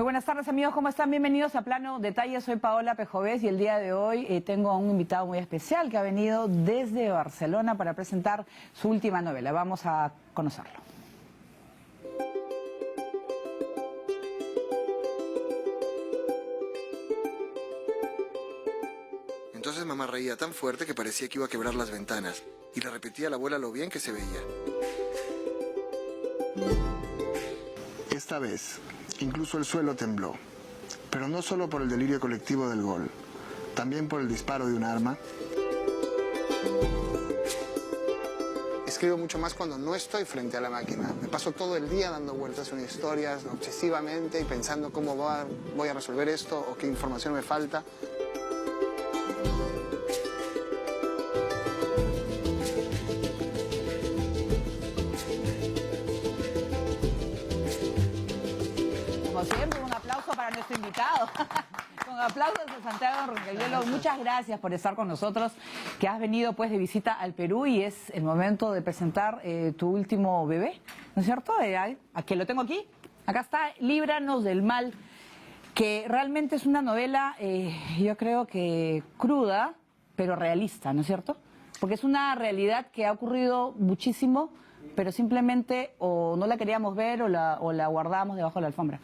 Muy buenas tardes, amigos, ¿cómo están? Bienvenidos a Plano Detalle. Soy Paola Pejovés y el día de hoy tengo a un invitado muy especial que ha venido desde Barcelona para presentar su última novela. Vamos a conocerlo. Entonces mamá reía tan fuerte que parecía que iba a quebrar las ventanas y le repetía a la abuela lo bien que se veía. Esta vez, incluso el suelo tembló, pero no solo por el delirio colectivo del gol, también por el disparo de un arma. Escribo mucho más cuando no estoy frente a la máquina. Me paso todo el día dando vueltas en historias, obsesivamente, y pensando cómo voy a resolver esto o qué información me falta. Como siempre, un aplauso para nuestro invitado. Con aplausos a Santiago Roncagliolo. Muchas gracias por estar con nosotros, que has venido pues de visita al Perú y es el momento de presentar tu último bebé, ¿no es cierto? Que lo tengo aquí. Acá está, Líbranos del Mal, que realmente es una novela, yo creo que cruda, pero realista, ¿no es cierto? Porque es una realidad que ha ocurrido muchísimo, pero simplemente o no la queríamos ver o la guardábamos debajo de la alfombra.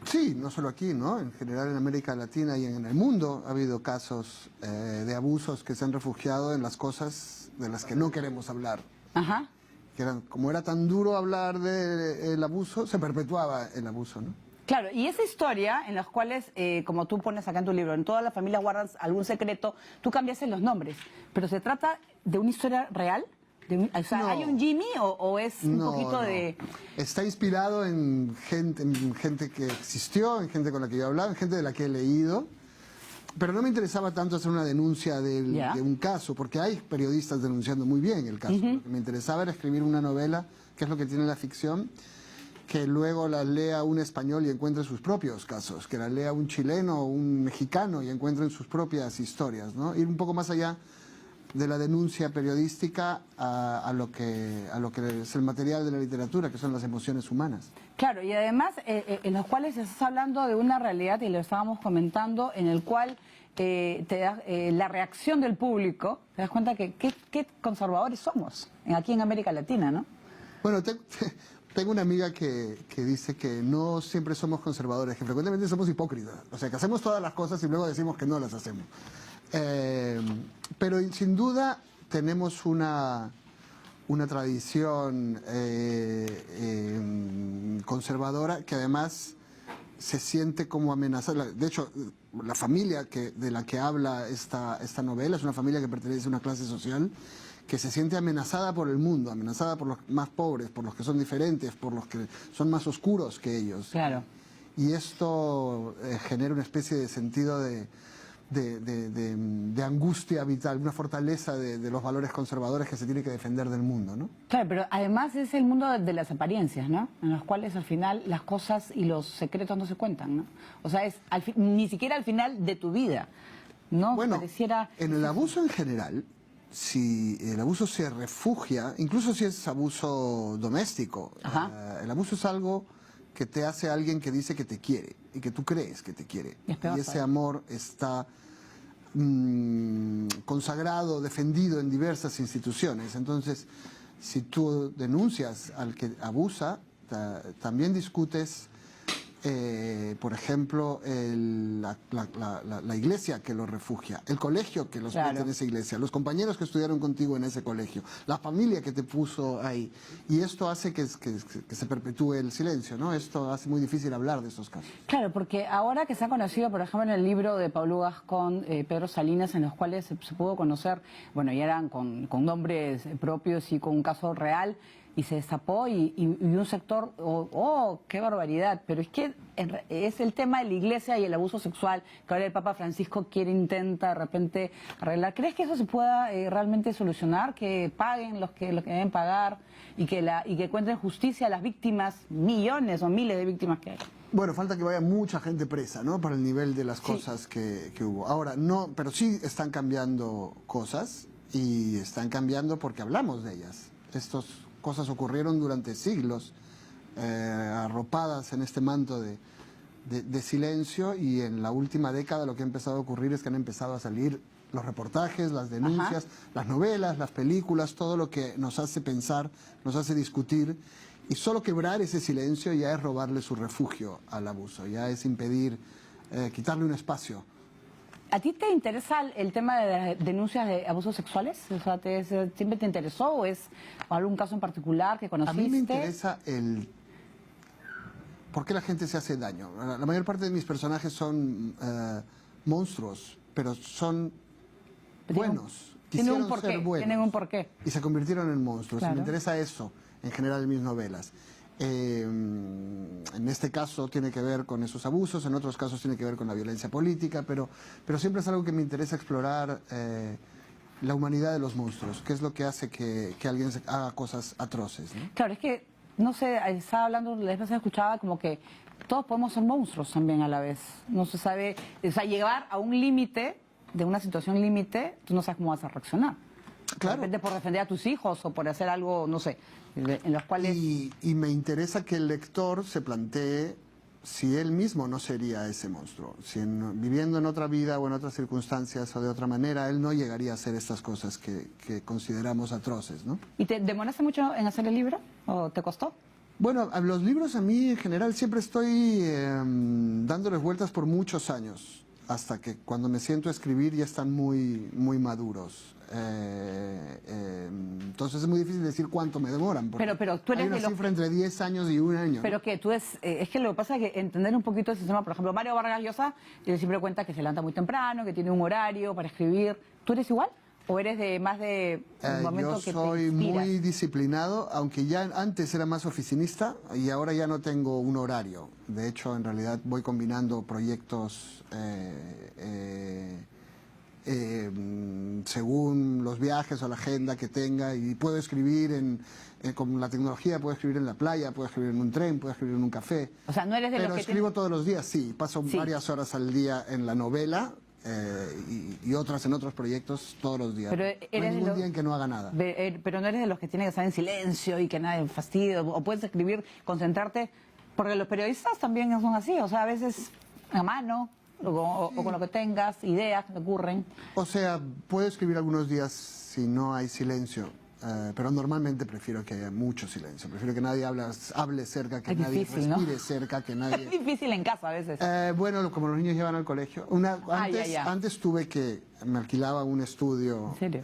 Sí, no solo aquí, ¿no? En general en América Latina y en el mundo ha habido casos de abusos que se han refugiado en las cosas de las que no queremos hablar. Ajá. Como era tan duro hablar del abuso, se perpetuaba el abuso, ¿no? Claro, y esa historia en las cuales, como tú pones acá en tu libro, en todas las familias guardan algún secreto, tú cambiaste los nombres, pero ¿se trata de una historia real? O sea, No. ¿hay un Jimmy o es un poquito de...? Está inspirado en gente que existió, en gente con la que yo he hablado, en gente de la que he leído. Pero no me interesaba tanto hacer una denuncia de un caso, porque hay periodistas denunciando muy bien el caso. Lo que me interesaba era escribir una novela, que es lo que tiene la ficción, que luego la lea un español y encuentre sus propios casos, que la lea un chileno o un mexicano y encuentren sus propias historias, ¿no? Ir un poco más allá de la denuncia periodística a lo que es el material de la literatura, que son las emociones humanas. Claro, y además en los cuales estás hablando de una realidad, y lo estábamos comentando, en el cual la reacción del público, te das cuenta que qué conservadores somos aquí en América Latina, ¿no? Bueno, tengo una amiga que dice que no siempre somos conservadores, que frecuentemente somos hipócritas. O sea, que hacemos todas las cosas y luego decimos que no las hacemos. Pero sin duda tenemos una tradición conservadora que además se siente como amenazada. De hecho, la familia de la que habla esta novela es una familia que pertenece a una clase social que se siente amenazada por el mundo, amenazada por los más pobres, por los que son diferentes, por los que son más oscuros que ellos. Claro. Y esto genera una especie de sentido de angustia vital, una fortaleza de los valores conservadores que se tiene que defender del mundo, ¿no? Claro, pero además es el mundo de las apariencias, ¿no? En los cuales al final las cosas y los secretos no se cuentan, ¿no? O sea, ni siquiera al final de tu vida, ¿no? Bueno, pareciera... en el abuso en general, si el abuso se refugia, incluso si es abuso doméstico, el abuso es algo que te hace alguien que dice que te quiere y que tú crees que te quiere. Y ese amor está consagrado, defendido en diversas instituciones. Entonces, si tú denuncias al que abusa, también discutes, por ejemplo, la iglesia que lo refugia, el colegio que los mete en esa iglesia, los compañeros que estudiaron contigo en ese colegio, la familia que te puso ahí. Y esto hace que se perpetúe el silencio, ¿no? Esto hace muy difícil hablar de esos casos. Claro, porque ahora que se ha conocido, por ejemplo, en el libro de Pablo Gascón, Pedro Salinas, en los cuales se pudo conocer, bueno, ya eran con nombres propios y con un caso real, y se destapó y un sector, qué barbaridad, pero es que es el tema de la iglesia y el abuso sexual, que ahora el Papa Francisco intenta de repente arreglar. ¿Crees que eso se pueda realmente solucionar? Que paguen los que deben pagar y que encuentren justicia a las víctimas, millones o miles de víctimas que hay. Bueno, falta que vaya mucha gente presa, ¿no? Para el nivel de las cosas que hubo. Ahora, no, pero sí están cambiando cosas y están cambiando porque hablamos de ellas. Estas cosas ocurrieron durante siglos, arropadas en este manto de de silencio, y en la última década lo que ha empezado a ocurrir es que han empezado a salir los reportajes, las denuncias, las novelas, las películas, todo lo que nos hace pensar, nos hace discutir, y solo quebrar ese silencio ya es robarle su refugio al abuso, ya es impedir, quitarle un espacio. ¿A ti te interesa el tema de las denuncias de abusos sexuales? O sea, ¿siempre te interesó o es algún caso en particular que conociste? A mí me interesa por qué la gente se hace daño. La mayor parte de mis personajes son monstruos, pero son buenos. Tienen un porqué, ser buenos, tienen un porqué. y se convirtieron en monstruos. Claro. Me interesa eso, en general, en mis novelas. En este caso tiene que ver con esos abusos, en otros casos tiene que ver con la violencia política, pero siempre es algo que me interesa explorar, la humanidad de los monstruos, qué es lo que hace que alguien haga cosas atroces, ¿no? Claro, es que, no sé, estaba hablando, la vez pasada escuchaba como que todos podemos ser monstruos también a la vez. No se sabe, o sea, llegar a un límite, de una situación límite, tú no sabes cómo vas a reaccionar. Claro. De repente por defender a tus hijos o por hacer algo, no sé, en los cuales... Y me interesa que el lector se plantee si él mismo no sería ese monstruo. Si viviendo en otra vida o en otras circunstancias o de otra manera, él no llegaría a hacer estas cosas que consideramos atroces, ¿no? ¿Y te demoraste mucho en hacer el libro? ¿O te costó? Bueno, a los libros a mí en general siempre estoy dándoles vueltas por muchos años, hasta que cuando me siento a escribir ya están muy, muy maduros. Entonces es muy difícil decir cuánto me demoran, porque pero tú eres hay una de los... cifra entre 10 años y un año. Pero que tú es que lo que pasa es que entender un poquito ese sistema, por ejemplo, Mario Vargas Llosa, él siempre cuenta que se levanta muy temprano, que tiene un horario para escribir. ¿Tú eres igual? ¿O eres de más de un momento que te Yo soy inspiras? muy disciplinado, aunque ya antes era más oficinista y ahora ya no tengo un horario. De hecho, en realidad voy combinando proyectos según los viajes o la agenda que tenga, y puedo escribir con la tecnología, puedo escribir en la playa, puedo escribir en un tren, puedo escribir en un café. O sea, no eres de Pero los que escribo todos los días, sí. Paso varias horas al día en la novela y otras en otros proyectos todos los días. Pero no hay ningún día en que no haga nada. Pero no eres de los que tienen que estar en silencio y que nada de fastidio, o puedes escribir, concentrarte, porque los periodistas también son así, o sea, a veces a mano, o con lo que tengas, ideas que te ocurren. O sea, puedo escribir algunos días si no hay silencio, pero normalmente prefiero que haya mucho silencio. Prefiero que nadie hable cerca, que Es nadie difícil, respire ¿no? cerca, que Es nadie... difícil en casa a veces. Bueno, como los niños llevan al colegio. Antes tuve me alquilaba un estudio ¿En serio?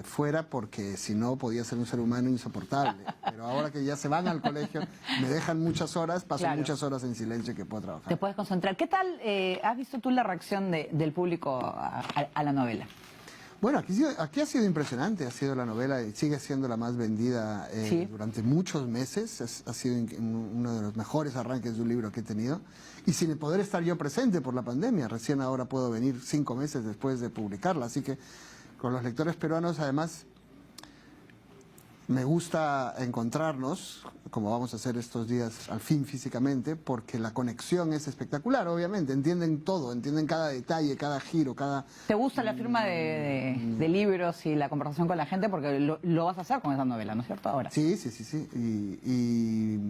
fuera, porque si no podía ser un ser humano insoportable. Pero ahora que ya se van al colegio, me dejan muchas horas, paso muchas horas en silencio que puedo trabajar. Te puedes concentrar. ¿Qué tal has visto tú la reacción del público a la novela? Bueno, aquí ha sido impresionante, ha sido la novela y sigue siendo la más vendida durante muchos meses. Ha sido uno de los mejores arranques de un libro que he tenido. Y sin poder estar yo presente por la pandemia, recién ahora puedo venir 5 meses después de publicarla. Así que con los lectores peruanos, además, me gusta encontrarnos, como vamos a hacer estos días, al fin físicamente, porque la conexión es espectacular, obviamente. Entienden todo, entienden cada detalle, cada giro, cada... ¿Te gusta la firma de libros y la conversación con la gente? Porque lo vas a hacer con esa novela, ¿no es cierto? Ahora. Sí.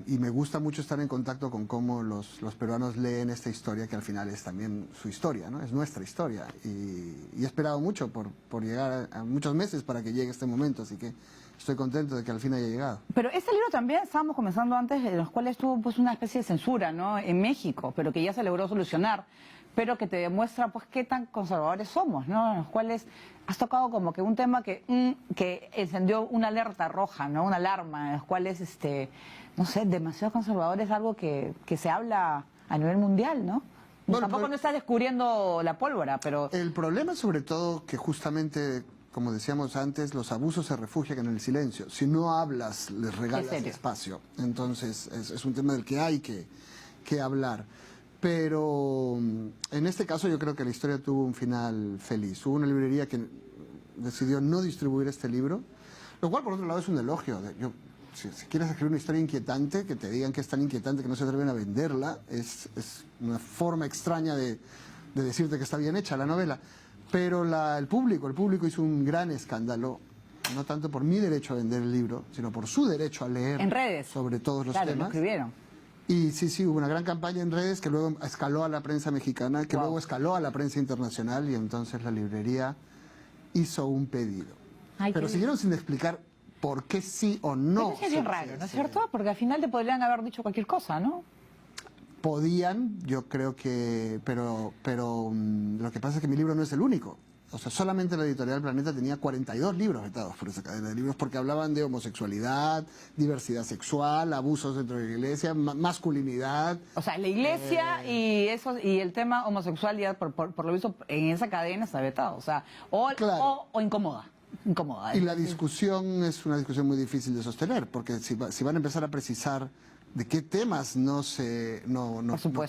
Y me gusta mucho estar en contacto con cómo los peruanos leen esta historia, que al final es también su historia, ¿no? Es nuestra historia. Y he esperado mucho por llegar a muchos meses para que llegue este momento, así que estoy contento de que al fin haya llegado. Pero este libro también, estábamos comenzando antes, en los cuales tuvo pues una especie de censura, ¿no? En México, pero que ya se logró solucionar, pero que te demuestra pues qué tan conservadores somos, ¿no? En los cuales has tocado como que un tema que encendió una alerta roja, ¿no? Una alarma, en los cuales, no sé, demasiado conservador es algo que se habla a nivel mundial, ¿no? Bueno, tampoco no estás descubriendo la pólvora, pero... El problema es sobre todo que justamente, como decíamos antes, los abusos se refugian en el silencio. Si no hablas, les regalas espacio. Entonces, es un tema del que hay que hablar. Pero en este caso yo creo que la historia tuvo un final feliz. Hubo una librería que decidió no distribuir este libro, lo cual por otro lado es un elogio. Si quieres escribir una historia inquietante, que te digan que es tan inquietante que no se atreven a venderla, es una forma extraña de decirte que está bien hecha la novela. Pero el público hizo un gran escándalo, no tanto por mi derecho a vender el libro, sino por su derecho a leer en redes sobre todos los temas. temas. Lo escribieron. Y sí, hubo una gran campaña en redes que luego escaló a la prensa mexicana, que luego escaló a la prensa internacional y entonces la librería hizo un pedido. Ay, pero siguieron sin explicar por qué sí o no. Eso es bien raro, ¿no es cierto? Porque al final te podrían haber dicho cualquier cosa, ¿no? Podían, yo creo que, pero lo que pasa es que mi libro no es el único. O sea, solamente la editorial Planeta tenía 42 libros vetados por esa cadena de libros porque hablaban de homosexualidad, diversidad sexual, abusos dentro de la iglesia, masculinidad. O sea, la iglesia y el tema homosexual ya por lo visto en esa cadena está vetado. O sea, claro. o incomoda. Y la discusión es una discusión muy difícil de sostener porque si van a empezar a precisar de qué temas no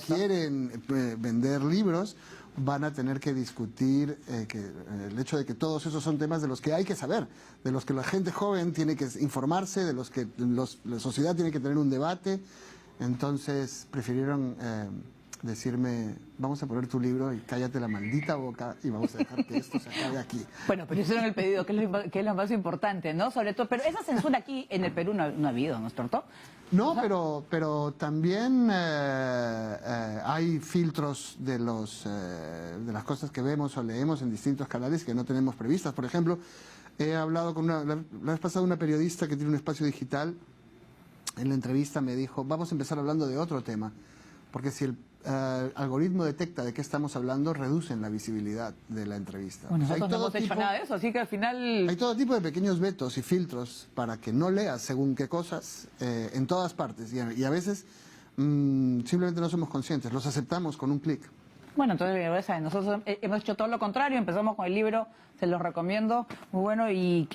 quieren vender libros, van a tener que discutir el hecho de que todos esos son temas de los que hay que saber, de los que la gente joven tiene que informarse, de los que la sociedad tiene que tener un debate. Entonces prefirieron decirme, vamos a poner tu libro y cállate la maldita boca y vamos a dejar que esto se acabe aquí. Bueno, pero hicieron el pedido, que es lo más importante, ¿no? Sobre todo, pero esa censura aquí en el Perú no ha habido, ¿no es cierto? No, pero también hay filtros de las cosas que vemos o leemos en distintos canales que no tenemos previstas. Por ejemplo, he hablado con la vez pasada una periodista que tiene un espacio digital. En la entrevista me dijo, vamos a empezar hablando de otro tema, porque si el algoritmo detecta de qué estamos hablando, reducen la visibilidad de la entrevista. Bueno, nosotros no hemos hecho nada de eso, así que al final... Hay todo tipo de pequeños vetos y filtros para que no leas según qué cosas en todas partes. Y a veces simplemente no somos conscientes, los aceptamos con un clic. Bueno, entonces nosotros hemos hecho todo lo contrario, empezamos con el libro, se los recomiendo, muy bueno, y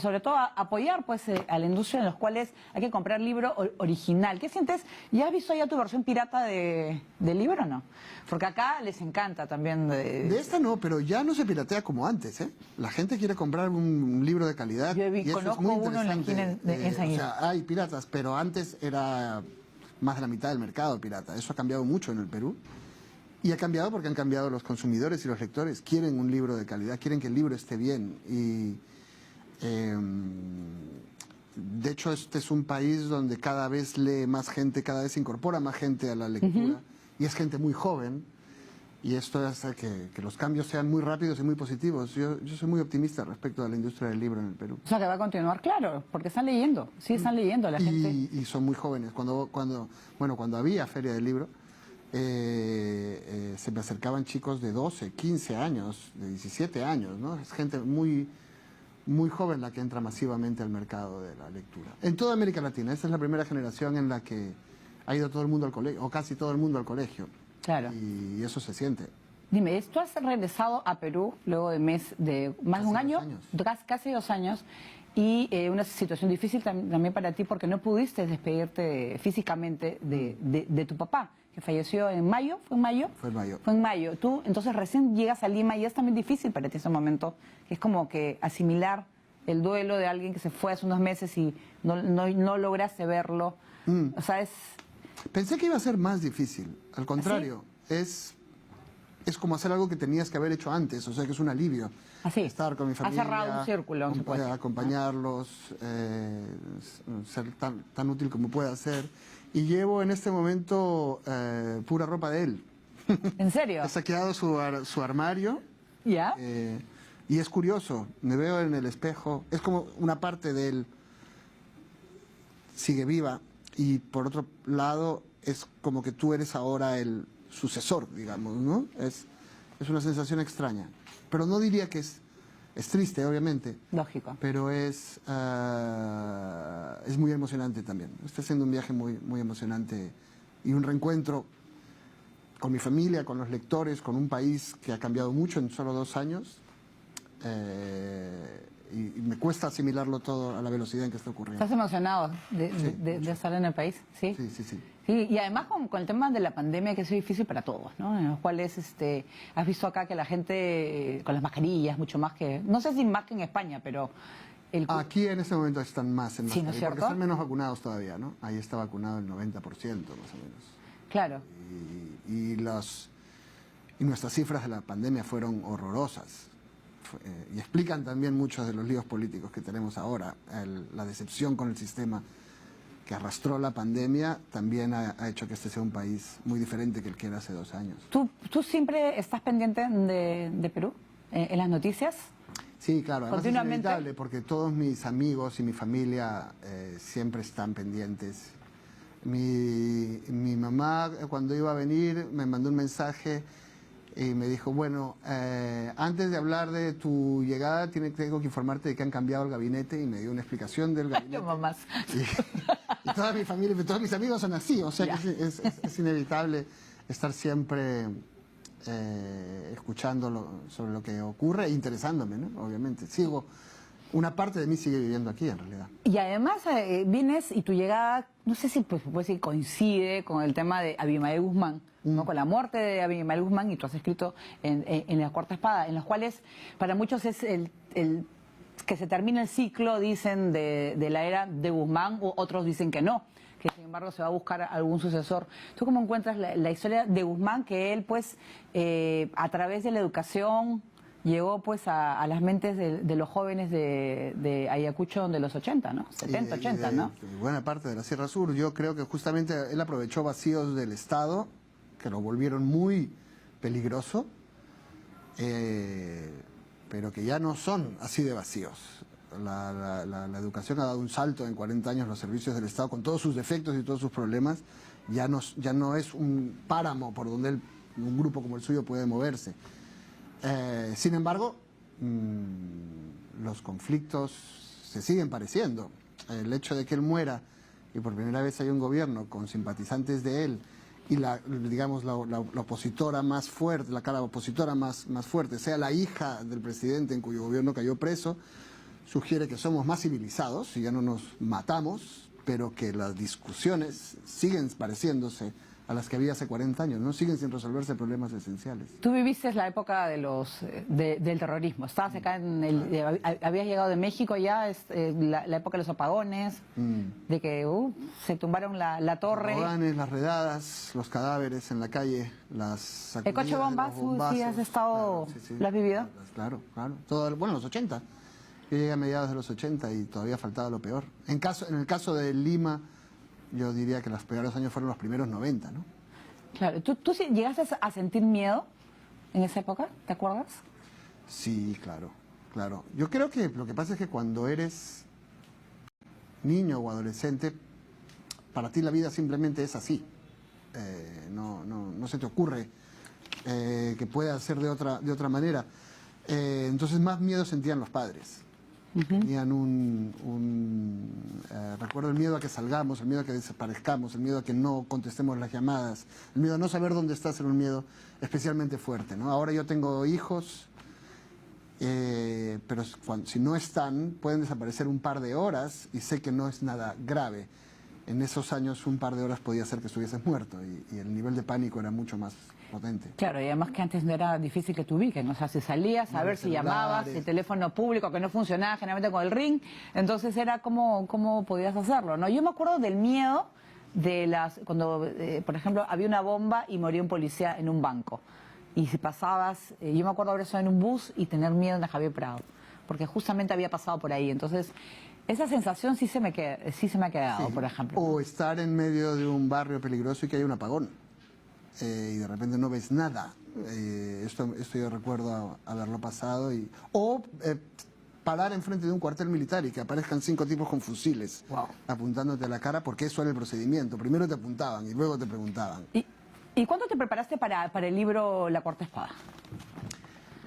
sobre todo apoyar pues a la industria en los cuales hay que comprar libro original. ¿Qué sientes? ¿Ya has visto ya tu versión pirata del libro o no? Porque acá les encanta también. De esta no, pero ya no se piratea como antes, ¿eh? La gente quiere comprar un libro de calidad. Yo y eso conozco es muy uno en la esquina o sea, hay piratas, pero antes era más de la mitad del mercado pirata. Eso ha cambiado mucho en el Perú. Y ha cambiado porque han cambiado los consumidores y los lectores. Quieren un libro de calidad, quieren que el libro esté bien. Y de hecho este es un país donde cada vez lee más gente, cada vez se incorpora más gente a la lectura. Y es gente muy joven. Y esto hace que los cambios sean muy rápidos y muy positivos. Yo soy muy optimista respecto a la industria del libro en el Perú. O sea, que va a continuar, claro, porque están leyendo. Sí, están leyendo la gente. Y son muy jóvenes. Cuando había Feria del Libro, se me acercaban chicos de 12, 15 años, de 17 años, ¿no? Es gente muy, muy joven la que entra masivamente al mercado de la lectura. En toda América Latina, esta es la primera generación en la que ha ido todo el mundo al colegio, o casi todo el mundo al colegio. Claro. Y eso se siente. Dime, ¿tú has regresado a Perú luego de más de un año? Casi 2 años. Y una situación difícil también para ti porque no pudiste despedirte físicamente de tu papá, que falleció en mayo. ¿Fue en mayo? Fue en mayo. Fue en mayo. Tú entonces recién llegas a Lima y es también difícil para ti ese momento, que es como que asimilar el duelo de alguien que se fue hace unos meses y no lograste verlo. O sea, Pensé que iba a ser más difícil. Al contrario, es como hacer algo que tenías que haber hecho antes, o sea que es un alivio. Así. Estar con mi familia. Ha cerrado un círculo. Acompañarlos, ser tan útil como pueda ser. Y llevo en este momento pura ropa de él. ¿En serio? He saqueado su armario. ¿Ya? Y es curioso, me veo en el espejo, es como una parte de él sigue viva y por otro lado es como que tú eres ahora el sucesor, digamos, ¿no? Es una sensación extraña, pero no diría que es triste, obviamente. Lógico. Pero es muy emocionante también. Estoy haciendo un viaje muy, muy emocionante y un reencuentro con mi familia, con los lectores, con un país que ha cambiado mucho en solo 2 años. Y me cuesta asimilarlo todo a la velocidad en que está ocurriendo. ¿Estás emocionado de estar en el país? Sí, sí. Sí, y además con el tema de la pandemia que es difícil para todos, ¿no? En los cuales has visto acá que la gente con las mascarillas, mucho más que, no sé si más que en España, pero... Aquí en este momento están más en mascarilla, ¿no es cierto? porque están menos vacunados todavía, ¿no? Ahí está vacunado el 90% más o menos. Claro. Y nuestras cifras de la pandemia fueron horrorosas. Y explican también muchos de los líos políticos que tenemos ahora, la decepción con el sistema que arrastró la pandemia, también ha hecho que este sea un país muy diferente que el que era hace 2 años. ¿Tú siempre estás pendiente de Perú en las noticias? Sí, claro, además es inevitable porque todos mis amigos y mi familia siempre están pendientes. Mi mamá, cuando iba a venir, me mandó un mensaje y me dijo, bueno, antes de hablar de tu llegada, tengo que informarte de que han cambiado el gabinete, y me dio una explicación del gabinete. Mamás. Y toda mi familia, todos mis amigos son así, o sea que es inevitable estar siempre escuchando sobre lo que ocurre e interesándome, ¿no? Obviamente. Una parte de mí sigue viviendo aquí, en realidad. Y además vienes y tu llegada, no sé si puede decir, coincide con el tema de Abimael Guzmán, ¿no? Con la muerte de Abimael Guzmán, y tú has escrito en La Cuarta Espada, en los cuales para muchos es el que se termina el ciclo, dicen, de la era de Guzmán, o otros dicen que no, que sin embargo se va a buscar algún sucesor. ¿Tú cómo encuentras la historia de Guzmán, que él pues a través de la educación llegó pues a las mentes de los jóvenes de Ayacucho de los 80, ¿no? 70, 80, ¿no? Buena parte de la Sierra Sur. Yo creo que justamente él aprovechó vacíos del Estado que lo volvieron muy peligroso, pero que ya no son así de vacíos. La educación ha dado un salto en 40 años, los servicios del Estado, con todos sus defectos y todos sus problemas, ya no es un páramo por donde un grupo como el suyo puede moverse. Sin embargo, los conflictos se siguen pareciendo. El hecho de que él muera y por primera vez hay un gobierno con simpatizantes de él y la opositora más fuerte, la cara opositora más fuerte, sea la hija del presidente en cuyo gobierno cayó preso, sugiere que somos más civilizados y ya no nos matamos, pero que las discusiones siguen pareciéndose a las que había hace 40 años, ¿no? Siguen sin resolverse problemas esenciales. Tú viviste la época del terrorismo, estabas acá habías llegado de México ya, la época de los apagones, de que se tumbaron la torre. Los apagones, las redadas, los cadáveres en la calle, las sacudidas. ¿El coche bombas, sí has estado, claro, sí, lo has vivido? Claro. Bueno, los 80. Yo llegué a mediados de los 80 y todavía faltaba lo peor. En el caso de Lima, yo diría que los peores años fueron los primeros 90, ¿no? Claro. ¿Tú llegaste a sentir miedo en esa época? ¿Te acuerdas? Sí, claro. Yo creo que lo que pasa es que cuando eres niño o adolescente, para ti la vida simplemente es así. No se te ocurre que pueda ser de otra manera. Entonces más miedo sentían los padres. Tenían recuerdo el miedo a que salgamos, el miedo a que desaparezcamos, el miedo a que no contestemos las llamadas, el miedo a no saber dónde estás, era un miedo especialmente fuerte, ¿no? Ahora yo tengo hijos, pero si no están, pueden desaparecer un par de horas y sé que no es nada grave. En esos años un par de horas podía ser que estuvieses muerto y el nivel de pánico era mucho más potente. Claro, y además que antes no era difícil que te ubiquen, o sea, si salías a ver si llamabas, el teléfono público que no funcionaba generalmente con el ring, entonces era cómo podías hacerlo, ¿no? Yo me acuerdo del miedo cuando, por ejemplo, había una bomba y moría un policía en un banco, y si pasabas, yo me acuerdo haber estado en un bus y tener miedo en la Javier Prado, porque justamente había pasado por ahí, entonces esa sensación sí se me ha quedado, por ejemplo. O estar en medio de un barrio peligroso y que hay un apagón. Y de repente no ves nada. Esto yo recuerdo haberlo pasado. O parar enfrente de un cuartel militar y que aparezcan 5 tipos con fusiles apuntándote a la cara, porque eso era el procedimiento. Primero te apuntaban y luego te preguntaban. ¿Y cuándo te preparaste para el libro La Cuarta Espada?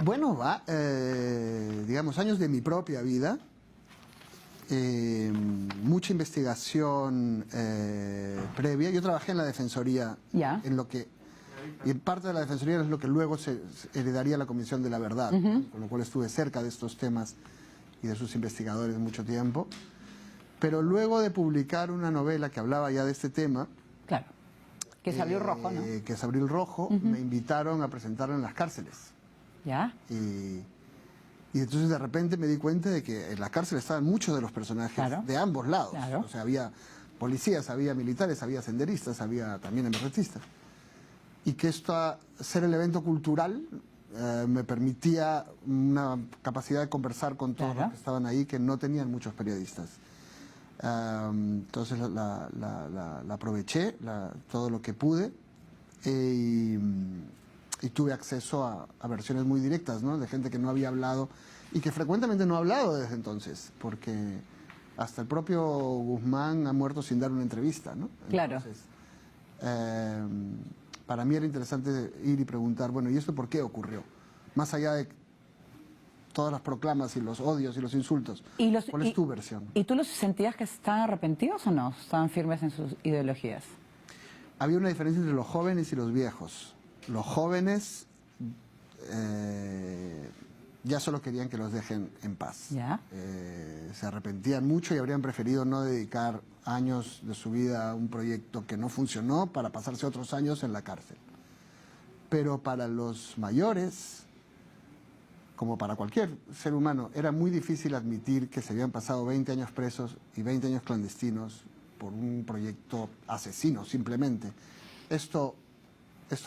Bueno, digamos, años de mi propia vida. Mucha investigación previa. Yo trabajé en la Defensoría, en lo que, y en parte de la Defensoría es lo que luego se heredaría a la Comisión de la Verdad, con lo cual estuve cerca de estos temas y de sus investigadores mucho tiempo. Pero luego de publicar una novela que hablaba ya de este tema, claro, que es Abril Rojo, ¿no? Que es Abril Rojo, me invitaron a presentarla en las cárceles. ¿Ya? Y entonces de repente me di cuenta de que en la cárcel estaban muchos de los personajes de ambos lados. Claro. O sea, había policías, había militares, había senderistas, había también emergentistas. Y que ser el evento cultural me permitía una capacidad de conversar con todos los que estaban ahí, que no tenían muchos periodistas. Entonces la aproveché todo lo que pude y tuve acceso a versiones muy directas, ¿no? De gente que no había hablado y que frecuentemente no ha hablado desde entonces, porque hasta el propio Guzmán ha muerto sin dar una entrevista, ¿no? Claro. Entonces, para mí era interesante ir y preguntar, bueno, ¿y esto por qué ocurrió? Más allá de todas las proclamas y los odios y los insultos. ¿Cuál es tu versión? ¿Y tú los sentías que estaban arrepentidos o no? ¿Estaban firmes en sus ideologías? Había una diferencia entre los jóvenes y los viejos. Los jóvenes ya solo querían que los dejen en paz. ¿Ya? Se arrepentían mucho y habrían preferido no dedicar años de su vida a un proyecto que no funcionó para pasarse otros años en la cárcel. Pero para los mayores, como para cualquier ser humano, era muy difícil admitir que se habían pasado 20 años presos y 20 años clandestinos por un proyecto asesino, simplemente. Esto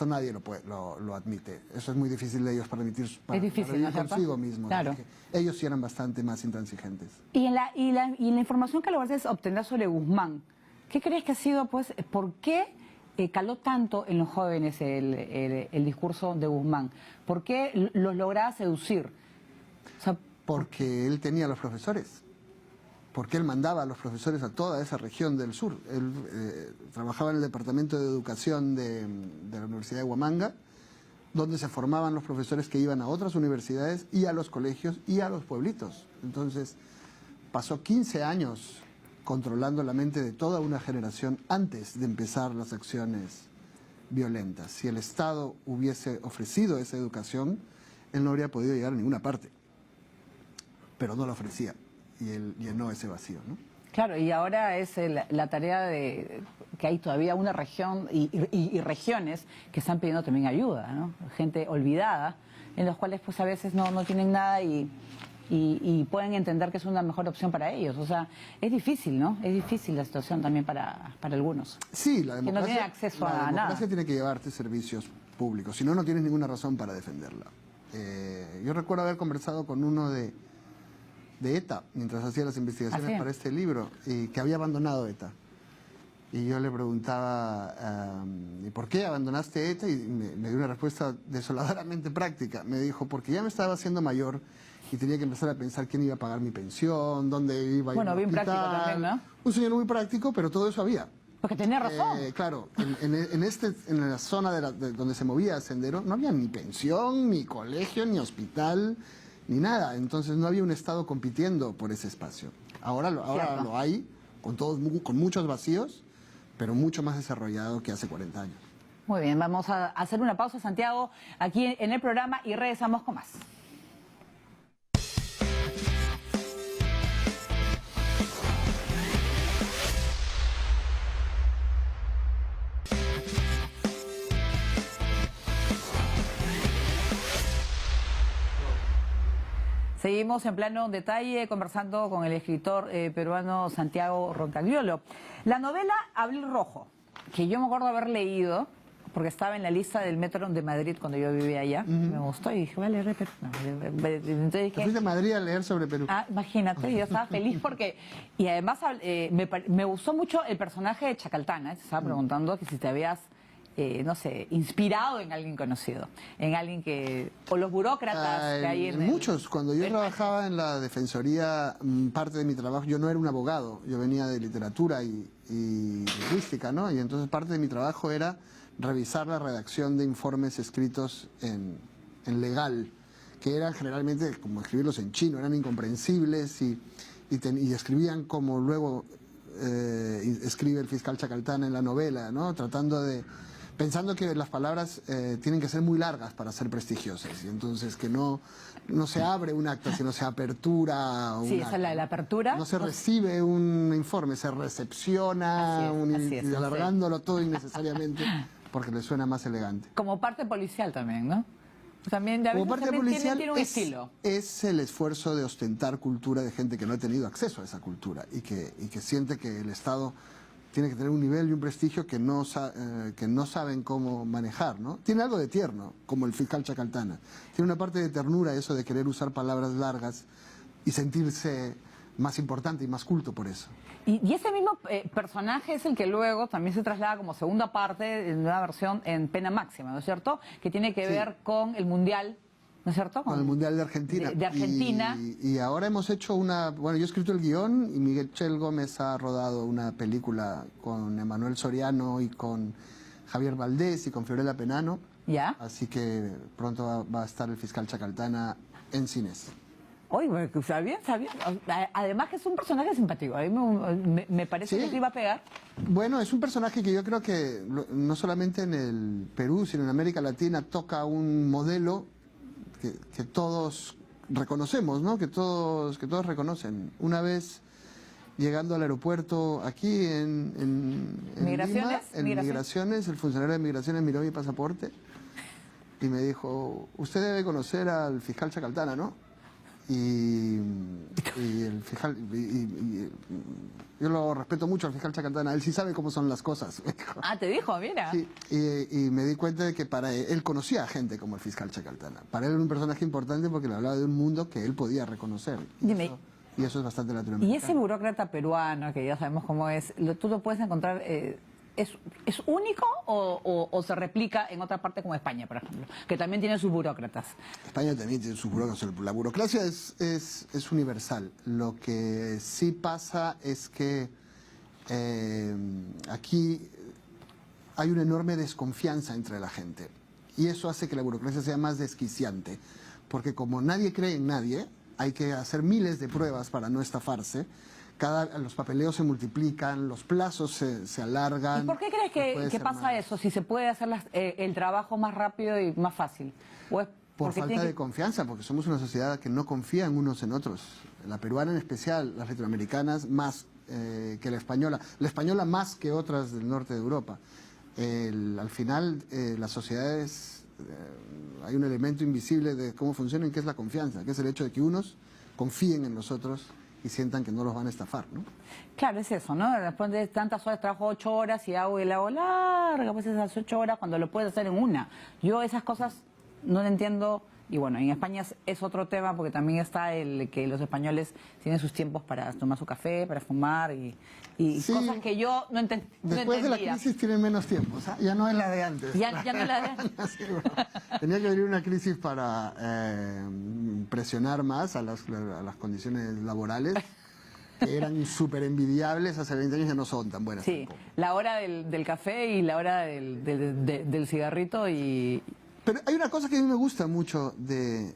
nadie lo admite. Eso es muy difícil de ellos para admitir, para vivir consigo mismos. Claro. Ellos sí eran bastante más intransigentes. Y en la información que lograste obtener sobre Guzmán, ¿qué crees que ha sido, pues, por qué caló tanto en los jóvenes el discurso de Guzmán? ¿Por qué los lograba seducir? O sea, porque él tenía a los profesores. Porque él mandaba a los profesores a toda esa región del sur. Él trabajaba en el Departamento de Educación de la Universidad de Huamanga, donde se formaban los profesores que iban a otras universidades y a los colegios y a los pueblitos. Entonces, pasó 15 años controlando la mente de toda una generación antes de empezar las acciones violentas. Si el Estado hubiese ofrecido esa educación, él no habría podido llegar a ninguna parte. Pero no la ofrecía. Y él llenó ese vacío, ¿no? Claro, y ahora es la tarea de que hay todavía una región y regiones que están pidiendo también ayuda, ¿no? Gente olvidada, en los cuales pues a veces no tienen nada y pueden entender que es una mejor opción para ellos. O sea, es difícil, ¿no? Es difícil la situación también para algunos. Sí, la democracia, que no tienen acceso a nada. La democracia tiene que llevarte servicios públicos, si no, no tienes ninguna razón para defenderla. Yo recuerdo haber conversado con uno de ETA, mientras hacía las investigaciones para este libro, y que había abandonado ETA. Y yo le preguntaba, ¿y por qué abandonaste ETA? Y me dio una respuesta desoladoramente práctica. Me dijo, porque ya me estaba haciendo mayor y tenía que empezar a pensar quién iba a pagar mi pensión, dónde iba a ir al bien hospital. práctico también, ¿no? Un señor muy práctico, pero todo eso había. Porque tenía razón. Claro, en la zona donde se movía Sendero, no había ni pensión, ni colegio, ni hospital, ni nada. Entonces no había un Estado compitiendo por ese espacio. Ahora lo hay, con muchos vacíos, pero mucho más desarrollado que hace 40 años. Muy bien, vamos a hacer una pausa, Santiago, aquí en el programa y regresamos con más. Seguimos en plano detalle conversando con el escritor peruano Santiago Roncagliolo. La novela Abril Rojo, que yo me acuerdo haber leído, porque estaba en la lista del Metro de Madrid cuando yo vivía allá, me gustó y dije, vale, Perú. Entonces, ¿Te fuiste a Madrid a leer sobre Perú? Imagínate, yo estaba feliz porque... Y además me gustó mucho el personaje de Chacaltana, te estaba preguntando que si te habías... no sé, inspirado en alguien conocido, en alguien que... o los burócratas que hay en muchos. Cuando yo trabajaba en la Defensoría, parte de mi trabajo, yo no era un abogado, yo venía de literatura y lingüística, ¿no? Y entonces parte de mi trabajo era revisar la redacción de informes escritos en legal, que eran generalmente como escribirlos en chino, eran incomprensibles y escribían como luego escribe el fiscal Chacaltana en la novela, ¿no? Pensando que las palabras tienen que ser muy largas para ser prestigiosas, y entonces que no se abre un acta, sino se apertura un acta. La apertura. No se recibe un informe, se recepciona, y alargándolo todo innecesariamente, porque le suena más elegante. Como parte policial también, ¿no? También, como parte policial tiene un estilo. Es el esfuerzo de ostentar cultura de gente que no ha tenido acceso a esa cultura y que siente que el Estado tiene que tener un nivel y un prestigio que no saben cómo manejar, ¿no? Tiene algo de tierno, como el fiscal Chacaltana. Tiene una parte de ternura eso de querer usar palabras largas y sentirse más importante y más culto por eso. Y ese mismo personaje es el que luego también se traslada como segunda parte en una versión en Pena Máxima, ¿no es cierto? Que tiene que ver con el Mundial, ¿no es cierto? Con el Mundial de Argentina. De Argentina. Y ahora hemos hecho bueno, yo he escrito el guión y Miguel Chel Gómez ha rodado una película con Emanuel Soriano y con Javier Valdés y con Fiorella Penano. ¿Ya? Así que pronto va a estar el fiscal Chacaltana en cines. Oye, está bien. Además que es un personaje simpático. A mí me parece que te iba a pegar. Bueno, es un personaje que yo creo que no solamente en el Perú, sino en América Latina toca un modelo que todos reconocemos, ¿no? Que todos reconocen. Una vez llegando al aeropuerto aquí en ¿Migraciones? Lima, en Migraciones, el funcionario de Migraciones miró mi pasaporte y me dijo, usted debe conocer al fiscal Chacaltana, ¿no? Y el fiscal, yo lo respeto mucho al fiscal Chacaltana, él sí sabe cómo son las cosas. Ah, te dijo, mira. Sí, y me di cuenta de que para él conocía a gente como el fiscal Chacaltana. Para él era un personaje importante porque le hablaba de un mundo que él podía reconocer. Dime. Y eso es bastante latinoamericano. Y ese burócrata peruano, que ya sabemos cómo es, ¿tú lo puedes encontrar? ¿Es único o se replica en otra parte como España, por ejemplo? Que también tiene sus burócratas. España también tiene sus burócratas. La burocracia es universal. Lo que sí pasa es que aquí hay una enorme desconfianza entre la gente. Y eso hace que la burocracia sea más desquiciante. Porque como nadie cree en nadie, hay que hacer miles de pruebas para no estafarse. Los papeleos se multiplican, los plazos se alargan. ¿Y por qué crees que pasa eso? Si se puede hacer el trabajo más rápido y más fácil. Por falta de confianza, porque somos una sociedad que no confía en unos en otros. La peruana en especial, las latinoamericanas más que la española más que otras del norte de Europa. Al final, las sociedades, hay un elemento invisible de cómo funcionan, que es la confianza, que es el hecho de que unos confíen en los otros y sientan que no los van a estafar, ¿no? Claro, es eso, ¿no? Después de tantas horas, trabajo 8 horas y hago el hago larga, pues esas 8 horas cuando lo puedes hacer en una. Yo esas cosas no lo entiendo, y bueno, en España es otro tema porque también está el que los españoles tienen sus tiempos para tomar su café, para fumar y sí, cosas que yo no entendía. Después de la crisis tienen menos tiempo, o sea, ya no es la de antes. Ya no es la de antes. Sí, bueno, tenía que venir una crisis para presionar más a las condiciones laborales, que eran súper envidiables hace 20 años, ya no son tan buenas. Sí, tampoco. La hora del café y la hora del cigarrito y... Pero hay una cosa que a mí me gusta mucho de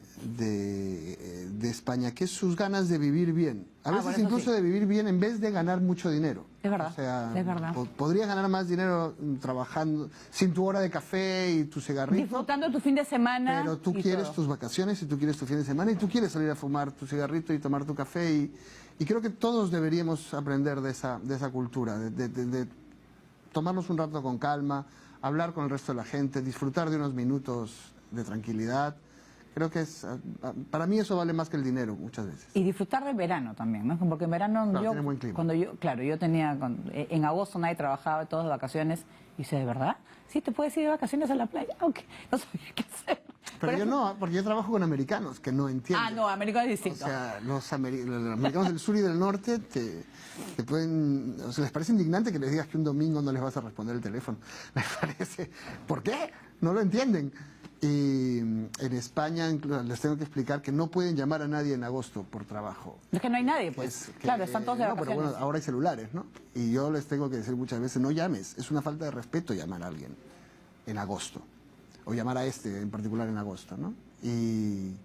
España, que es sus ganas de vivir bien. A veces incluso de vivir bien en vez de ganar mucho dinero. Es verdad, o sea, es verdad. Podrías ganar más dinero trabajando, sin tu hora de café y tu cigarrito. Disfrutando tu fin de semana. Pero tú quieres tus vacaciones y tú quieres tu fin de semana y tú quieres salir a fumar tu cigarrito y tomar tu café. Y creo que todos deberíamos aprender de esa cultura, de tomarnos un rato con calma, hablar con el resto de la gente, disfrutar de unos minutos de tranquilidad. Creo que para mí eso vale más que el dinero muchas veces. Y disfrutar del verano también, ¿no? Porque en verano tiene buen clima. yo tenía, en agosto nadie trabajaba, todos de vacaciones, y dice, ¿de verdad? Sí, te puedes ir de vacaciones a la playa, aunque no sabía qué hacer. Pero yo no, porque yo trabajo con americanos que no entienden. Ah, no, americanos es distinto. O sea, los americanos del sur y del norte te pueden... O sea, les parece indignante que les digas que un domingo no les vas a responder el teléfono. Les parece... ¿Por qué? No lo entienden. Y en España les tengo que explicar que no pueden llamar a nadie en agosto por trabajo. Es que no hay nadie, pues. Claro, están todos de vacaciones. Pero bueno, ahora hay celulares, ¿no? Y yo les tengo que decir muchas veces, no llames. Es una falta de respeto llamar a alguien en agosto. O llamar a en particular en agosto, ¿no? Y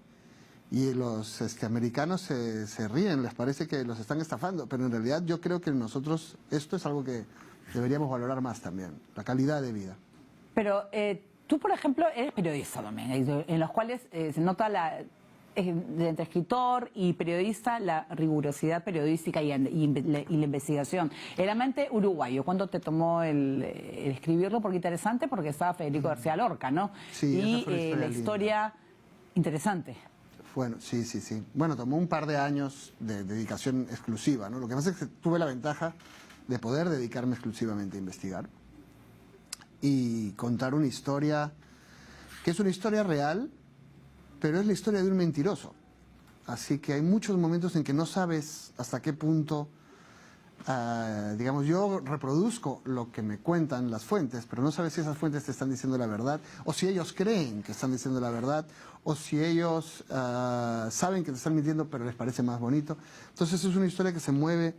los americanos se ríen, les parece que los están estafando, pero en realidad yo creo que nosotros esto es algo que deberíamos valorar más también, la calidad de vida. Pero tú, por ejemplo, eres periodista también, en los cuales se nota entre escritor y periodista la rigurosidad periodística y la investigación. El amante uruguayo, ¿cuándo te tomó el escribirlo? Porque interesante, porque estaba Federico García Lorca, ¿no? Sí, y la historia interesante. Bueno, sí. Bueno, tomó un par de años de dedicación exclusiva, ¿no? Lo que pasa es que tuve la ventaja de poder dedicarme exclusivamente a investigar y contar una historia que es una historia real, pero es la historia de un mentiroso. Así que hay muchos momentos en que no sabes hasta qué punto, digamos, yo reproduzco lo que me cuentan las fuentes, pero no sabes si esas fuentes te están diciendo la verdad, o si ellos creen que están diciendo la verdad, o si ellos saben que te están mintiendo, pero les parece más bonito. Entonces es una historia que se mueve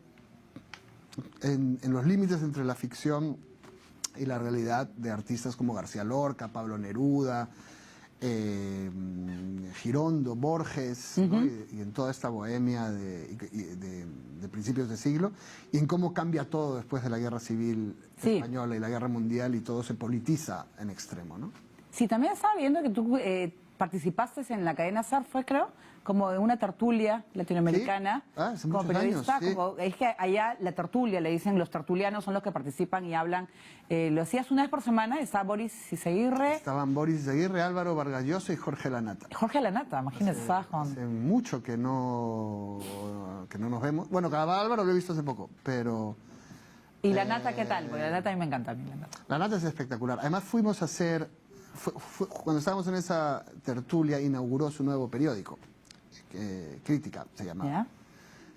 en los límites entre la ficción y la realidad de artistas como García Lorca, Pablo Neruda, Girondo, Borges, ¿no? y en toda esta bohemia de principios de siglo, y en cómo cambia todo después de la Guerra Civil Española y la Guerra Mundial, y todo se politiza en extremo, ¿no? Sí, también estaba viendo que tú participaste en la cadena SAR, fue creo, como de una tertulia latinoamericana, ¿Sí? Hace como muchos periodista, años, sí. es que allá la tertulia, le dicen, los tertulianos son los que participan y hablan, lo hacías una vez por semana, estaba Boris Izaguirre. Estaban Boris Izaguirre, Álvaro Vargas Llosa y Jorge Lanata. Jorge Lanata, imagínate, estaba con... Hace mucho que no nos vemos. Bueno, cada Álvaro lo he visto hace poco, pero... ¿Y Lanata qué tal? Porque Lanata a mí me encanta. Lanata es espectacular. Además fuimos a hacer... cuando estábamos en esa tertulia inauguró su nuevo periódico, Crítica se llamaba. ¿Ya?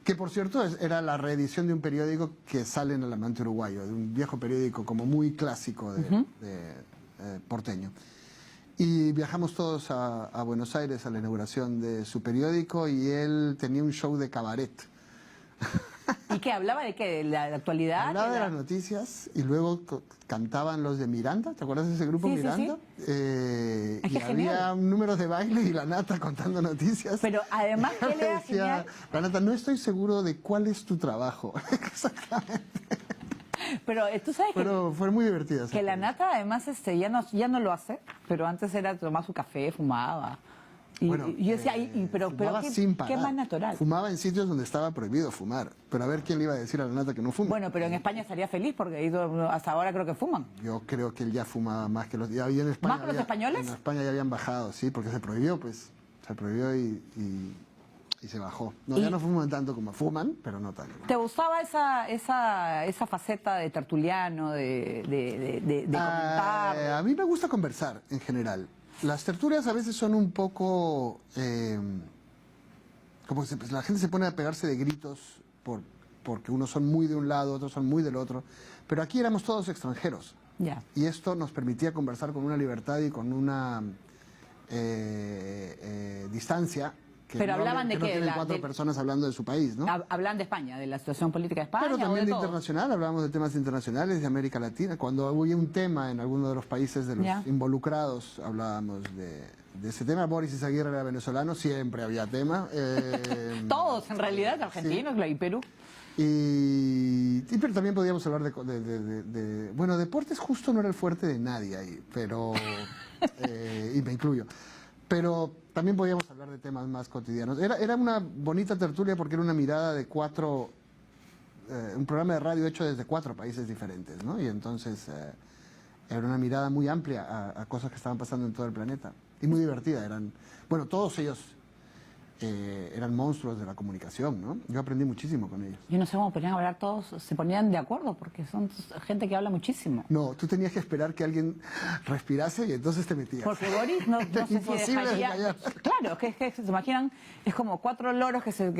Que por cierto era la reedición de un periódico que sale en el Amante Uruguayo, de un viejo periódico como muy clásico de porteño. Y viajamos todos a Buenos Aires a la inauguración de su periódico y él tenía un show de cabaret. ¿Y qué? ¿Hablaba de qué? ¿De la actualidad? Hablaba de las noticias y luego cantaban los de Miranda, ¿te acuerdas de ese grupo Sí, Miranda? sí. Y había números de baile y Lanata contando noticias. Pero además que él era genial. Lanata, no estoy seguro de cuál es tu trabajo. Exactamente. Pero tú sabes fue muy divertida. Que Lanata además ya no lo hace, pero antes era tomar su café, fumaba. Y bueno, yo decía, pero ¿qué más natural? Fumaba en sitios donde estaba prohibido fumar. Pero a ver quién le iba a decir a Lanata que no fuma. Bueno, pero en España estaría feliz porque hasta ahora creo que fuman. Yo creo que él ya fumaba más que los... Ya en España, ¿Más que los españoles? En España ya habían bajado, sí, porque se prohibió, pues. Se prohibió y se bajó. No, ya no fuman tanto como fuman, pero no tanto. ¿Te gustaba esa faceta de tertuliano, de comentar? A mí me gusta conversar, en general. Las tertulias a veces son un poco... como que la gente se pone a pegarse de gritos porque unos son muy de un lado, otros son muy del otro. Pero aquí éramos todos extranjeros. Ya. Y esto nos permitía conversar con una libertad y con una distancia. Pero hablaban de qué. qué, No cuatro personas hablando de su país, ¿no? Hablan de España, de la situación política de España. Pero también de internacional, hablábamos de temas internacionales de América Latina. Cuando había un tema en alguno de los países de los involucrados, hablábamos de ese tema. Boris Izaguirre era venezolano, siempre había tema. Todos, en realidad, argentinos, sí. Y Perú. Pero también podíamos hablar de... Bueno, deportes justo no era el fuerte de nadie ahí, pero... y me incluyo. Pero también podíamos hablar de temas más cotidianos. Era una bonita tertulia porque era una mirada de un programa de radio hecho desde 4 países diferentes, ¿no? Y entonces era una mirada muy amplia a cosas que estaban pasando en todo el planeta. Y muy divertida. Bueno, todos ellos eran monstruos de la comunicación, ¿no? Yo aprendí muchísimo con ellos. Yo no sé cómo ponían a hablar todos, se ponían de acuerdo, porque son gente que habla muchísimo. No, tú tenías que esperar que alguien respirase y entonces te metías. Porque Boris no sé imposible si dejaría... Claro, que se imaginan, es como 4 loros que se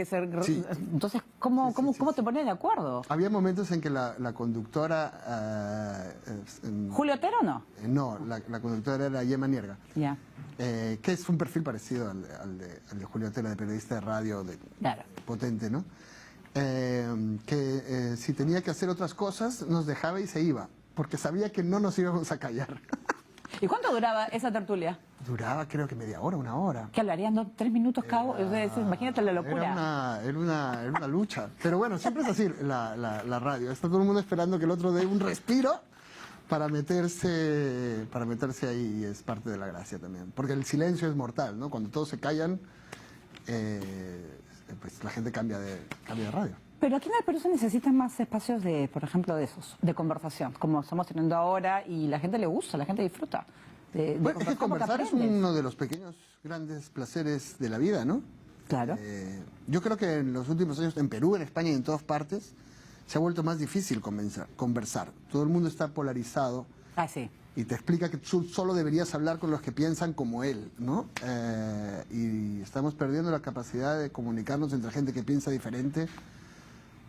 sí. Entonces, ¿cómo te ponías de acuerdo? Había momentos en que la conductora... ¿Julio Otero o no? No, la conductora era Yema Nierga. Ya. Que es un perfil parecido al de Julio Otero, de periodista de radio, claro. Potente, ¿no? Si tenía que hacer otras cosas, nos dejaba y se iba, porque sabía que no nos íbamos a callar. ¿Y cuánto duraba esa tertulia? Duraba creo que media hora, 1 hora. ¿Qué hablarían? 3 minutos cada uno. Imagínate la locura. Era una lucha. Pero bueno, siempre es así la radio. Está todo el mundo esperando que el otro dé un respiro para meterse ahí, y es parte de la gracia también. Porque el silencio es mortal, ¿no? Cuando todos se callan, pues la gente cambia de radio. Pero aquí en el Perú se necesitan más espacios por ejemplo, de conversación, como estamos teniendo ahora, y la gente le gusta, la gente disfruta. Bueno, es que conversar es uno de los pequeños, grandes placeres de la vida, ¿no? Claro. Yo creo que en los últimos años, en Perú, en España y en todas partes, se ha vuelto más difícil conversar. Todo el mundo está polarizado. Ah, sí. y te explica que tú solo deberías hablar con los que piensan como él, ¿no? Y estamos perdiendo la capacidad de comunicarnos entre gente que piensa diferente,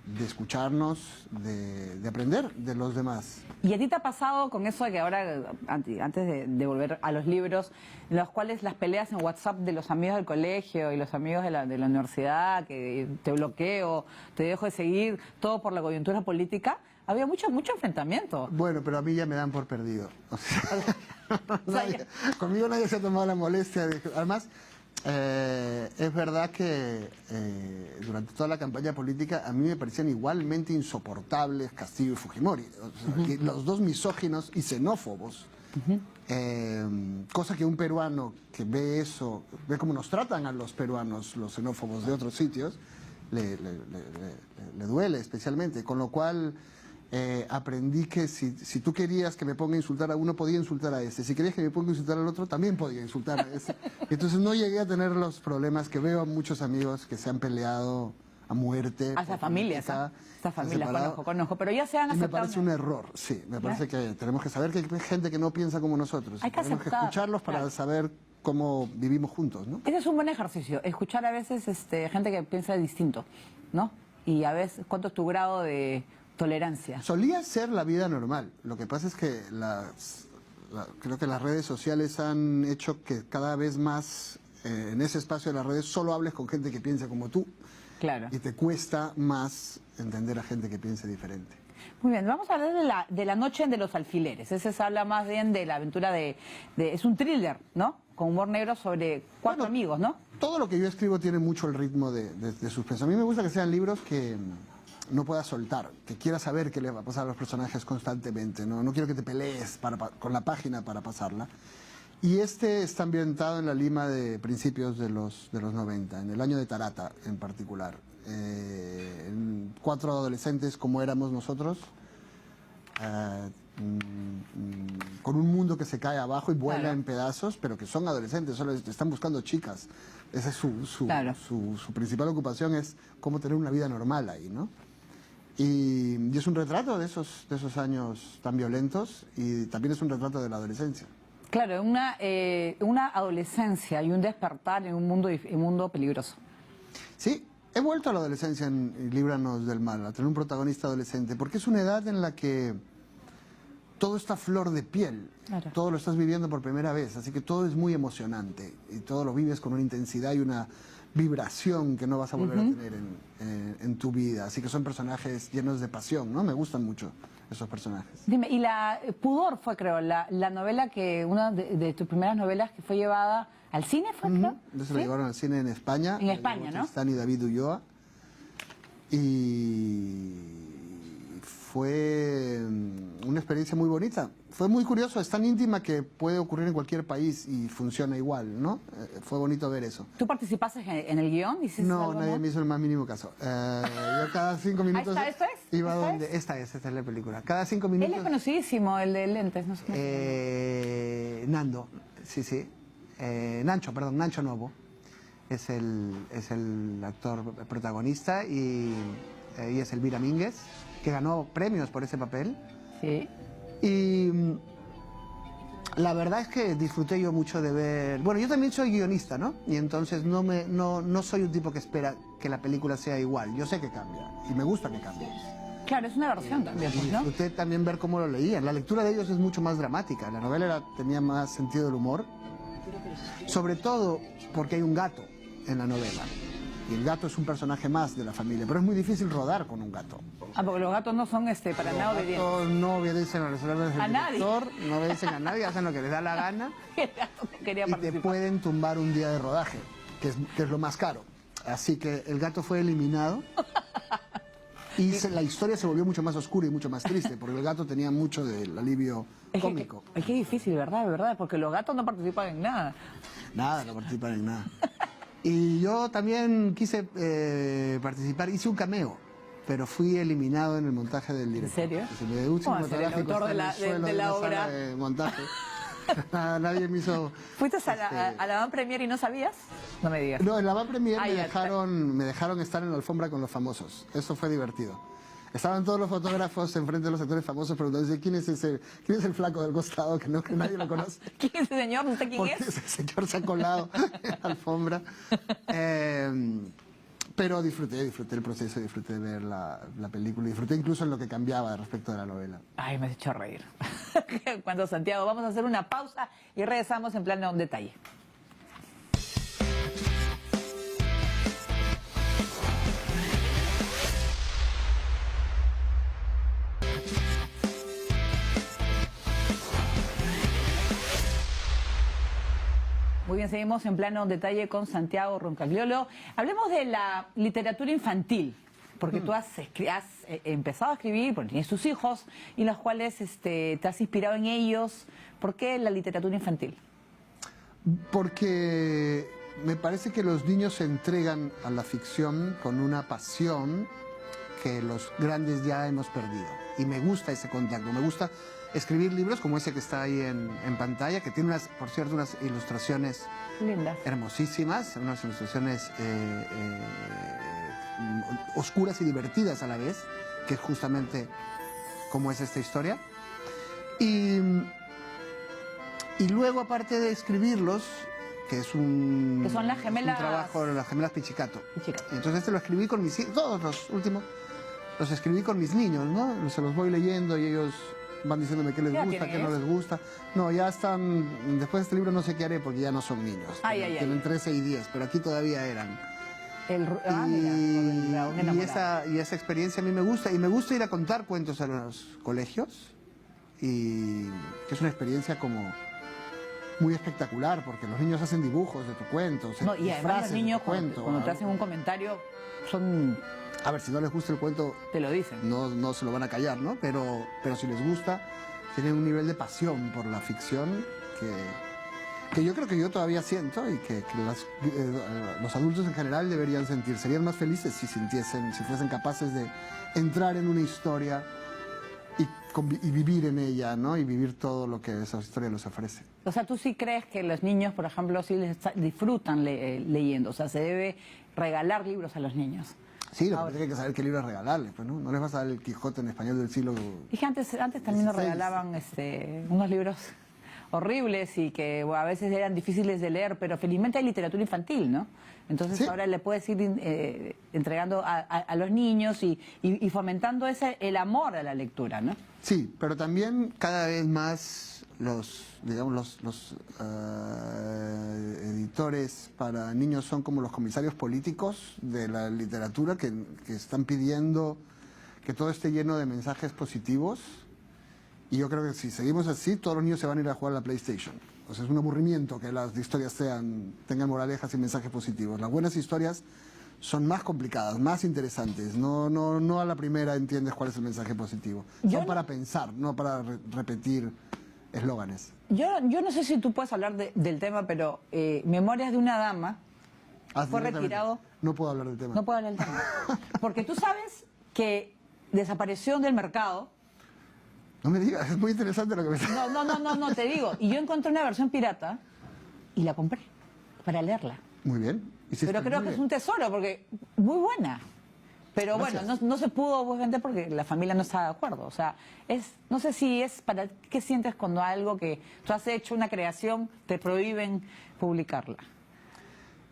de escucharnos, de aprender de los demás. ¿Y a ti te ha pasado con eso de que ahora, antes de volver a los libros, en los cuales las peleas en WhatsApp de los amigos del colegio y los amigos de la universidad, que te bloqueo, te dejo de seguir, todo por la coyuntura política? Había mucho enfrentamiento. Bueno, pero a mí ya me dan por perdido. O sea, conmigo nadie se ha tomado la molestia de... Además, es verdad que durante toda la campaña política a mí me parecían igualmente insoportables Castillo y Fujimori. O sea, los dos misóginos y xenófobos. Cosa que un peruano que ve eso, ve cómo nos tratan a los peruanos, los xenófobos de otros sitios, le duele especialmente. Con lo cual... aprendí que si tú querías que me ponga a insultar a uno, podía insultar a ese. Si querías que me ponga a insultar al otro, también podía insultar a ese. Entonces no llegué a tener los problemas que veo a muchos amigos que se han peleado a muerte. Hasta familias, conozco, pero ya se han aceptado. Me parece un error, sí. Me parece que tenemos que saber que hay gente que no piensa como nosotros. Hay que tenemos que escucharlos para saber cómo vivimos juntos, ¿no? Ese es un buen ejercicio, escuchar a veces gente que piensa distinto, ¿no? Y a veces, ¿cuánto es tu grado de tolerancia? Solía ser la vida normal. Lo que pasa es que creo que las redes sociales han hecho que cada vez más en ese espacio de las redes solo hables con gente que piensa como tú. Claro. Y te cuesta más entender a gente que piense diferente. Muy bien, vamos a hablar de la noche de los alfileres. Ese se habla más bien de la aventura es un thriller, ¿no? Con humor negro sobre cuatro amigos, ¿no? Todo lo que yo escribo tiene mucho el ritmo de suspenso. A mí me gusta que sean libros que no puedas soltar, que quieras saber qué le va a pasar a los personajes constantemente, no quiero que te pelees con la página para pasarla. Y este está ambientado en la Lima de principios de los 90, en el año de Tarata en particular. Cuatro adolescentes como éramos nosotros, con un mundo que se cae abajo y vuela en pedazos, pero que son adolescentes, solo están buscando chicas. Esa es su principal ocupación, es cómo tener una vida normal ahí, ¿no? Y es un retrato de esos años tan violentos y también es un retrato de la adolescencia. Claro, una adolescencia y un despertar en un mundo peligroso. Sí, he vuelto a la adolescencia en Líbranos del Mal, a tener un protagonista adolescente, porque es una edad en la que todo está a flor de piel, claro. Todo lo estás viviendo por primera vez, así que todo es muy emocionante y todo lo vives con una intensidad y una vibración que no vas a volver a tener en tu vida. Así que son personajes llenos de pasión, ¿no? Me gustan mucho esos personajes. Dime, y Pudor fue, creo, la novela una de tus primeras novelas que fue llevada al cine, ¿fue, creo? Se la llevaron al cine en España. En España, ¿no? Stan y David Ulloa. Y fue una experiencia muy bonita. Fue muy curioso, es tan íntima que puede ocurrir en cualquier país y funciona igual, ¿no? Fue bonito ver eso. ¿Tú participaste en el guión? No, nadie me hizo el más mínimo caso. Yo cada 5 minutos iba donde... Esta es la película. Cada 5 minutos... Él es conocidísimo, el de lentes, no sé. Nando, sí. Nacho Novo. Es el actor protagonista y es Elvira Mínguez, que ganó premios por ese papel. Sí. Y la verdad es que disfruté yo mucho de ver... Bueno, yo también soy guionista, ¿no? Y entonces no soy un tipo que espera que la película sea igual. Yo sé que cambia y me gusta que cambie. Claro, es una versión también, ¿no? Disfruté también ver cómo lo leían. La lectura de ellos es mucho más dramática. La novela tenía más sentido del humor. Sobre todo porque hay un gato en la novela. Y el gato es un personaje más de la familia, pero es muy difícil rodar con un gato. Porque los gatos no son para nada obedientes. Los gatos no obedecen a las órdenes del director, no obedecen a nadie, hacen lo que les da la gana. El gato no quería participar. Y te pueden tumbar un día de rodaje, que es lo más caro. Así que el gato fue eliminado y la historia se volvió mucho más oscura y mucho más triste, porque el gato tenía mucho del alivio cómico. Es que es difícil, ¿verdad? Porque los gatos no participan en nada. Nada, no participan en nada. Y yo también quise participar, hice un cameo, pero fui eliminado en el montaje del director. ¿En serio? El último el autor de la obra. Sala de montaje. Nadie me hizo... ¿Fuiste a la Van Premier y no sabías? No me digas. No, en la Van Premier me dejaron estar en la alfombra con los famosos. Eso fue divertido. Estaban todos los fotógrafos enfrente de los actores famosos preguntándose quién es el flaco del costado que nadie lo conoce. ¿Quién es ese señor? ¿No sé quién Porque es? ese señor se ha colado en la alfombra. Pero disfruté el proceso, disfruté de ver la película, disfruté incluso en lo que cambiaba respecto de la novela. Ay, me has hecho reír. Cuando Santiago, vamos a hacer una pausa y regresamos en Plano en Detalle. Muy bien, seguimos en Plano en Detalle con Santiago Roncagliolo. Hablemos de la literatura infantil, porque tú has empezado a escribir, porque tienes tus hijos, y los cuales te has inspirado en ellos. ¿Por qué la literatura infantil? Porque me parece que los niños se entregan a la ficción con una pasión que los grandes ya hemos perdido. Y me gusta ese contacto, me gusta escribir libros como ese que está ahí en pantalla, que tiene, por cierto, unas ilustraciones lindas, hermosísimas, unas ilustraciones oscuras y divertidas a la vez, que es justamente como es esta historia. Y luego, aparte de escribirlos, que es un, que son las gemelas, un trabajo, las gemelas Pichicato. Pichicato. Entonces lo escribí con mis hijos, todos los últimos los escribí con mis niños, ¿no? Se los voy leyendo y ellos van diciéndome qué les gusta, qué no les gusta. No, ya están, después de este libro no sé qué haré porque ya no son niños. Tienen 13 y 10, pero aquí todavía eran. Y esa experiencia a mí me gusta, y me gusta ir a contar cuentos a los colegios, y que es una experiencia como muy espectacular, porque los niños hacen dibujos de tu cuento, y además los niños cuando te hacen un comentario son... A ver, si no les gusta el cuento, te lo dicen. No se lo van a callar, ¿no? Pero si les gusta, tienen un nivel de pasión por la ficción que yo creo que yo todavía siento, y que los adultos en general deberían sentir. Serían más felices si fuesen capaces de entrar en una historia y vivir en ella, ¿no? Y vivir todo lo que esa historia les ofrece. O sea, ¿tú sí crees que los niños, por ejemplo, sí disfrutan leyendo? O sea, se debe regalar libros a los niños. Sí, lo que hay que saber qué libros regalarles, pues, ¿no? No les vas a dar el Quijote en español del siglo... Dije, antes también nos regalaban unos libros horribles y que a veces eran difíciles de leer, pero felizmente hay literatura infantil, ¿no? Entonces ahora le puedes ir entregando a los niños y fomentando el amor a la lectura, ¿no? Sí, pero también cada vez más los editores para niños son como los comisarios políticos de la literatura que están pidiendo que todo esté lleno de mensajes positivos, y yo creo que si seguimos así todos los niños se van a ir a jugar a la PlayStation. O sea, es un aburrimiento que las historias tengan moralejas y mensajes positivos. Las buenas historias son más complicadas, más interesantes. No a la primera entiendes cuál es el mensaje positivo. Son para pensar, no para repetir eslóganes. Yo no sé si tú puedes hablar del tema, pero Memorias de una dama fue retirado. No puedo hablar del tema. No puedo hablar del tema. Porque tú sabes que desapareció del mercado. No me digas, es muy interesante lo que me estás diciendo. No, te digo. Y yo encontré una versión pirata y la compré para leerla. Muy bien. Pero creo que es un tesoro, porque muy buena. Pero gracias. Bueno, no se pudo vender porque la familia no estaba de acuerdo. O sea, no sé si es para... ¿Qué sientes cuando algo que tú has hecho, una creación, te prohíben publicarla?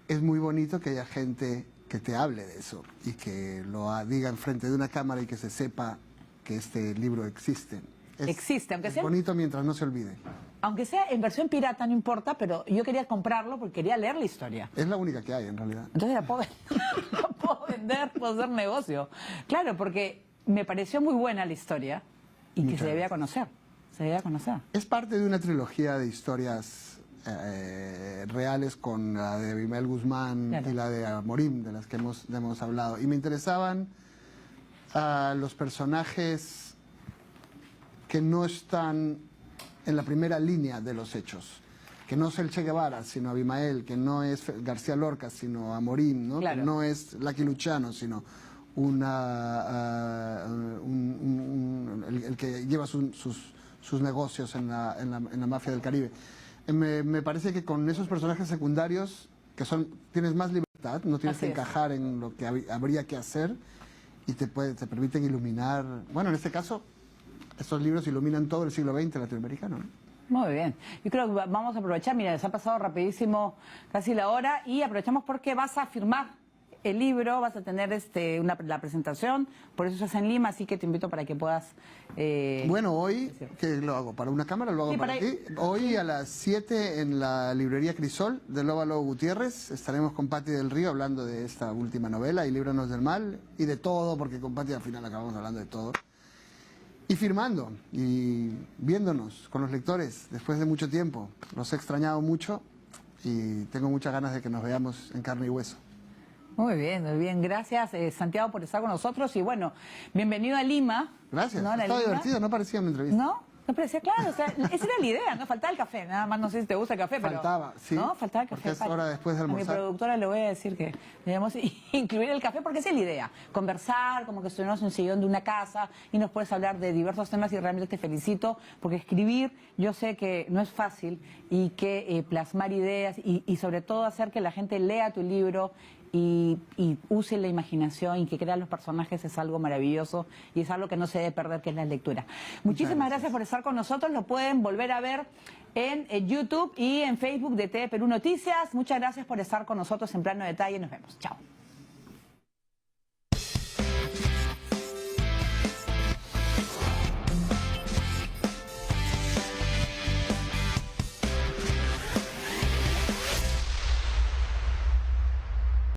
Es muy bonito que haya gente que te hable de eso y que lo diga enfrente de una cámara y que se sepa que este libro existe. Existe, aunque sea... Es bonito mientras no se olvide. Aunque sea en versión pirata, no importa, pero yo quería comprarlo porque quería leer la historia. Es la única que hay, en realidad. Entonces la puedo vender, puedo hacer negocio. Claro, porque me pareció muy buena la historia y que se debía conocer. Se debía conocer. Es parte de una trilogía de historias reales, con la de Abimael Guzmán y la de Amorim, de las que hemos hablado. Y me interesaban los personajes que no están en la primera línea de los hechos, que no es el Che Guevara, sino Abimael, que no es García Lorca, sino Amorim, ¿no? Claro. Que no es Lucky Luciano, sino el que lleva sus negocios en la mafia del Caribe. Me parece que con esos personajes secundarios, tienes más libertad, no tienes que encajar en lo que habría que hacer, y te permiten iluminar, bueno, en este caso, estos libros iluminan todo el siglo XX latinoamericano, ¿no? Muy bien. Yo creo que vamos a aprovechar, mira, se ha pasado rapidísimo casi la hora y aprovechamos porque vas a firmar el libro, vas a tener la presentación, por eso estás en Lima, así que te invito para que puedas... Bueno, hoy, ¿qué lo hago? ¿Para una cámara? ¿Lo hago para ti? Hoy a las 7 en la librería Crisol de Lóbalo Gutiérrez estaremos con Patti del Río hablando de esta última novela y Líbranos del Mal y de todo, porque con Patti al final acabamos hablando de todo. Y firmando y viéndonos con los lectores después de mucho tiempo. Los he extrañado mucho y tengo muchas ganas de que nos veamos en carne y hueso. Muy bien, muy bien. Gracias, Santiago, por estar con nosotros. Y bueno, bienvenido a Lima. Gracias. ¿No? Estaba divertido, no parecía una entrevista. No parecía, claro, o sea, esa era la idea, ¿no? Faltaba el café, nada más no sé si te gusta el café, pero... Faltaba, sí. ¿No? Faltaba el café. Porque es hora después de almorzar. A mi productora le voy a decir que debemos incluir el café porque esa es la idea. Conversar, como que estuviéramos en un sillón de una casa y nos puedes hablar de diversos temas y realmente te felicito porque escribir yo sé que no es fácil y que plasmar ideas y sobre todo hacer que la gente lea tu libro y use la imaginación y que crea los personajes es algo maravilloso y es algo que no se debe perder, que es la lectura. Muchísimas gracias por estar con nosotros. Lo pueden volver a ver en YouTube y en Facebook de TV Perú Noticias. Muchas gracias por estar con nosotros en Plano Detalle. Nos vemos. Chao.